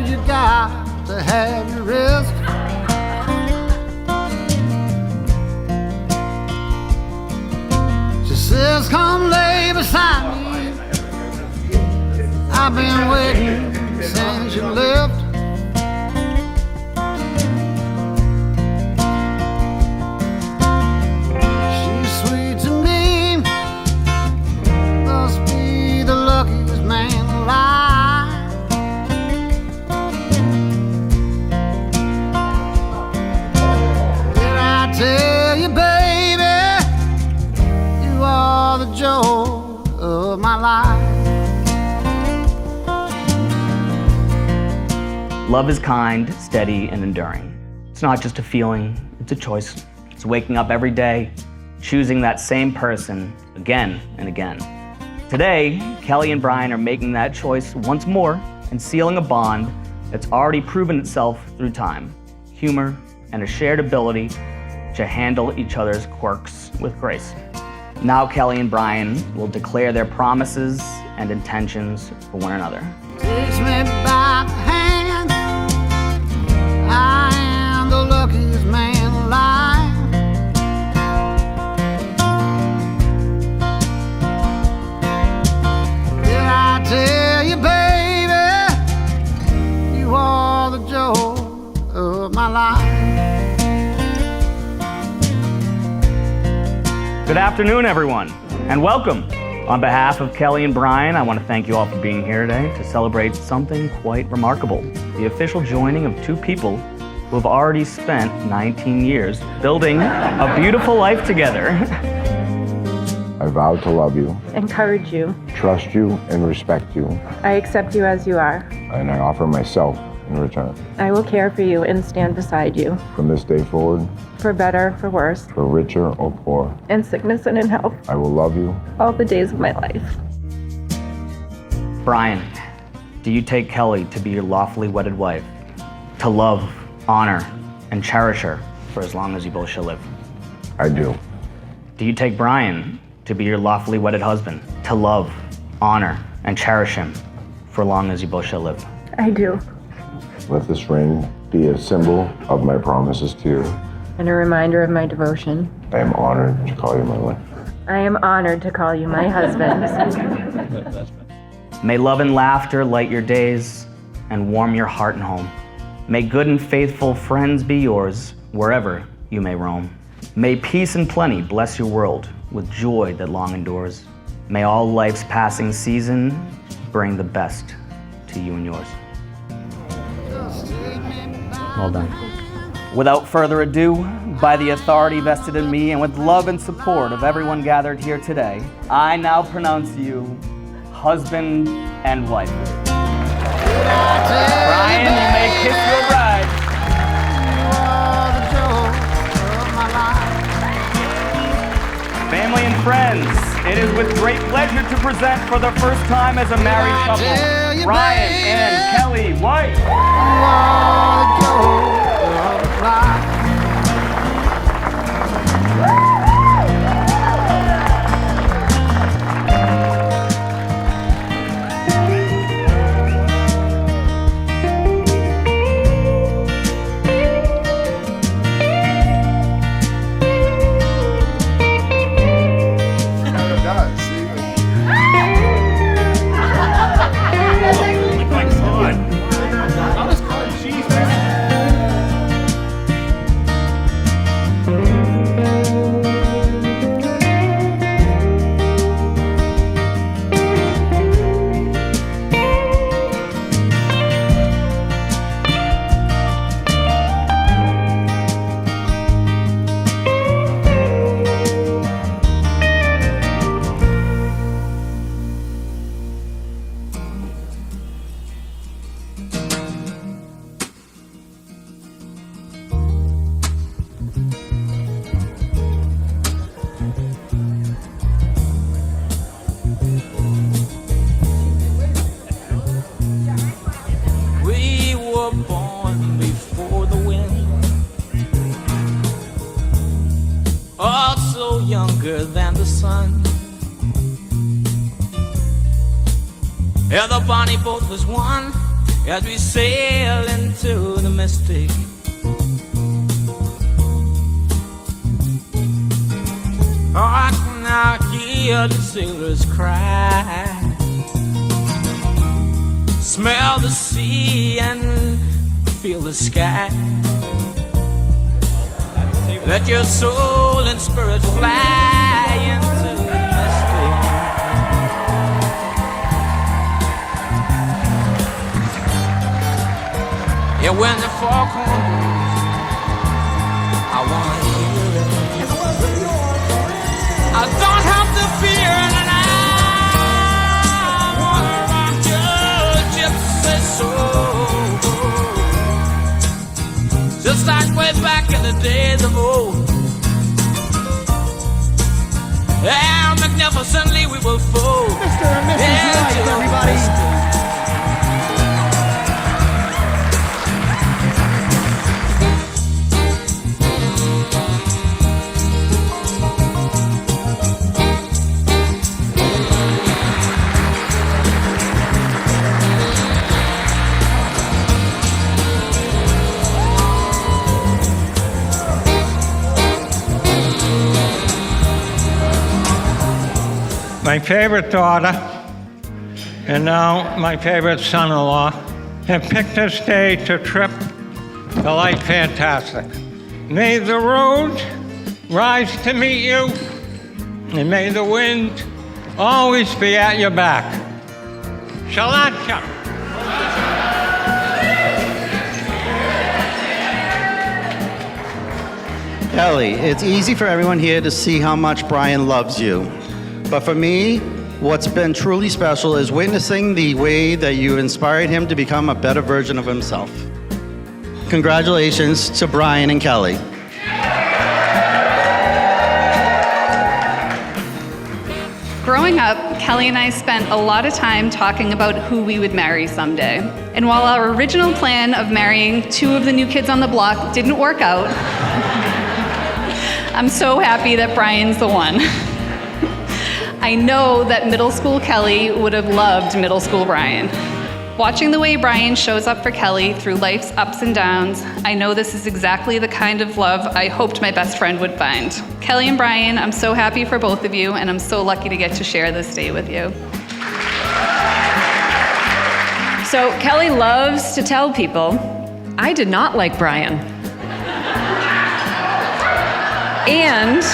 you got to have your rest. She says, come lay beside me. I've been waiting since you left. She's sweet to me, must be the luckiest man alive. Did I tell you, baby, you are the joy of my life? Love is kind, steady, and enduring. It's not just a feeling, it's a choice. It's waking up every day, choosing that same person again and again. Today, Kelly and Brian are making that choice once more and sealing a bond that's already proven itself through time, humor, and a shared ability to handle each other's quirks with grace. Now Kelly and Brian will declare their promises and intentions for one another. Takes me by the hand. I am the luckiest man alive. Did I tell you, baby, you are the joy of my life? Good afternoon, everyone, and welcome. On behalf of Kelly and Brian, I want to thank you all for being here today to celebrate something quite remarkable, the official joining of two people who have already spent 19 years building a beautiful life together. I vow to love you, encourage you, trust you, and respect you, I accept you as you are. and I offer myself in return. I will care for you and stand beside you, From this day forward, for better, for worse, for richer or poor, in sickness and in health, I will love you. all the days of my life. Brian, do you take Kelly to be your lawfully wedded wife, to love, honor, and cherish her for as long as you both shall live? I do. Do you take Brian to be your lawfully wedded husband, to love, honor, and cherish him for as long as you both shall live? I do. Let this ring be a symbol of my promises to you. And a reminder of my devotion. I am honored to call you my wife. I am honored to call you my husband. May love and laughter light your days and warm your heart and home. May good and faithful friends be yours wherever you may roam. May peace and plenty bless your world with joy that long endures. May all life's passing season bring the best to you and yours. Well done. Without further ado, by the authority vested in me and with love and support of everyone gathered here today, I now pronounce you husband and wife. Brian, you may kiss your bride. Family and friends, it is with great pleasure to present for the first time as a married couple, Brian and Kelly White. younger than the sun. Yeah, the bonnie boat was one, as we sail into the mystic. Oh, I can now hear the sailors cry, smell the sea and feel the sky. Let your soul and spirit fly into the mystic. Yeah, when the foghorn blows, I wanna hear it. I don't have to fear it, and I wanna rock your gypsy soul, just like way back in the days of old. Yeah, magnificently we will fold. Mr. and Mrs. Life, everybody. My favorite daughter, and now my favorite son-in-law, have picked this day to trip the light fantastic. May the road rise to meet you, and may the wind always be at your back. Shalacha. Kelly, it's easy for everyone here to see how much Brian loves you. But for me, what's been truly special is witnessing the way that you inspired him to become a better version of himself. Congratulations to Brian and Kelly. Growing up, Kelly and I spent a lot of time talking about who we would marry someday. And while our original plan of marrying two of the new kids on the block didn't work out, I'm so happy that Brian's the one. I know that middle school Kelly would have loved middle school Brian. Watching the way Brian shows up for Kelly through life's ups and downs, I know this is exactly the kind of love I hoped my best friend would find. Kelly and Brian, I'm so happy for both of you, and I'm so lucky to get to share this day with you. So Kelly loves to tell people, I did not like Brian. And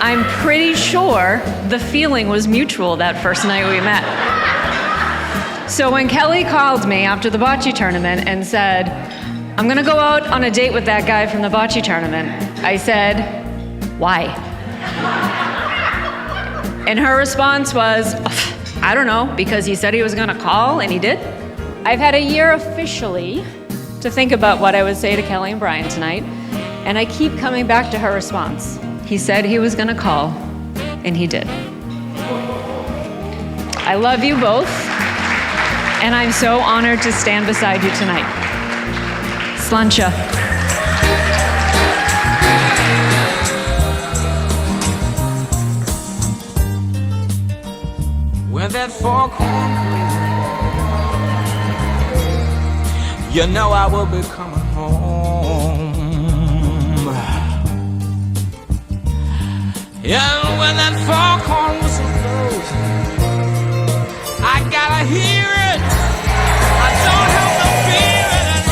I'm pretty sure the feeling was mutual that first night we met. So when Kelly called me after the bocce tournament and said, I'm gonna go out on a date with that guy from the bocce tournament, I said, why? And her response was, I don't know, because he said he was gonna call and he did. I've had a year officially to think about what I would say to Kelly and Brian tonight, and I keep coming back to her response. He said he was gonna call, and he did. I love you both, and I'm so honored to stand beside you tonight. Slancha. When that foghorn blows, you know I will be coming home. Yeah, when that foghorn whistle blows, I gotta hear it. I don't have to fear it, and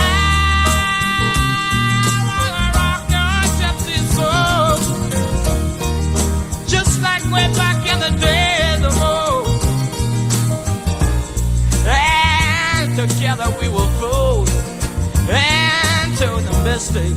I wanna rock your gypsy soul, just like way back in the days of old. And together we will float into the mystic.